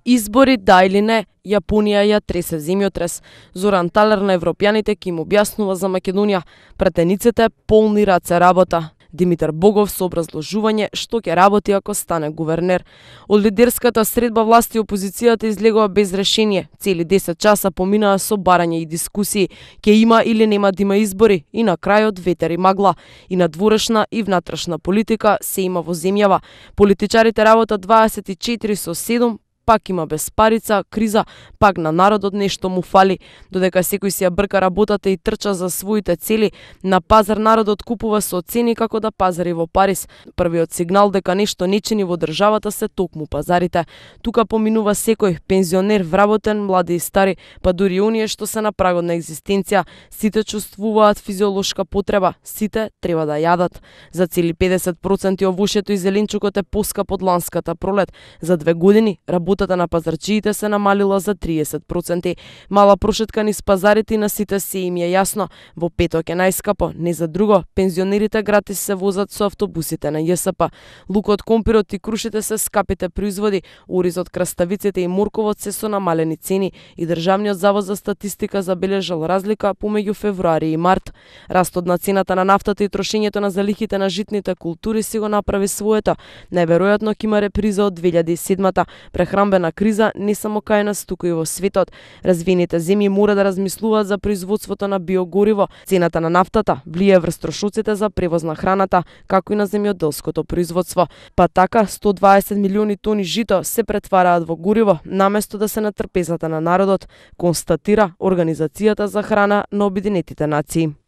Избори да или не, Јапонија ја тресе земјотрес. Зоран Талер на европјаните ќе им објаснува за Македонија. Пратениците полни раце работа. Димитар Богов со образложување што ќе работи ако стане гувернер. Од лидерската средба власти и опозицијата излегува без решение. Цели 10 часа поминаа со барање и дискусии. Ќе има или нема да има избори и на крајот ветер и магла. И надворешна и внатрешна политика се има во земјава. Политичарите работат 24 со 7, пак има безпарица, криза, пак на народот нешто му фали. Додека секој си ја брка работата и трча за своите цели, на пазар народот купува со цени како да пазари во Париз. Првиот сигнал дека нешто не чини во државата се токму пазарите. Тука поминува секој, пензионер, вработен, млади и стари, па дури оние што се на прагот на екзистенција. Сите чувствуваат физиолошка потреба, сите треба да јадат. За цели 50% овошјето и зеленчукот е поскапо од ланската пролет. За 2 години работата на пазарчиите се намалила за 30%. Мала прошетка низ пазарите и на сите се им е јасно. Во петок е најскапо, не за друго, пензионерите гратис се возат со автобусите на ЈСП. Лукот, компирот и крушите се скапите производи, оризот, краставиците и морковот се со намалени цени и Државниот завод за статистика забележал разлика помеѓу февруари и март. Растот на цената на нафтата и трошењето на залихите на житните култури си го направи своето. Најверојатно ќе има реприза од 2007-та. Прехранбена криза не само кај нас, туку и во светот. Развиените земји мора да размислуваат за производството на биогориво. Цената на нафтата влие врз трошоците за превоз на храната, како и на земјоделското производство. Па така 120 милиони тони жито се претвараат во гориво, наместо да се на трпезата на народот, констатира Организацијата за храна на Обединетите нации.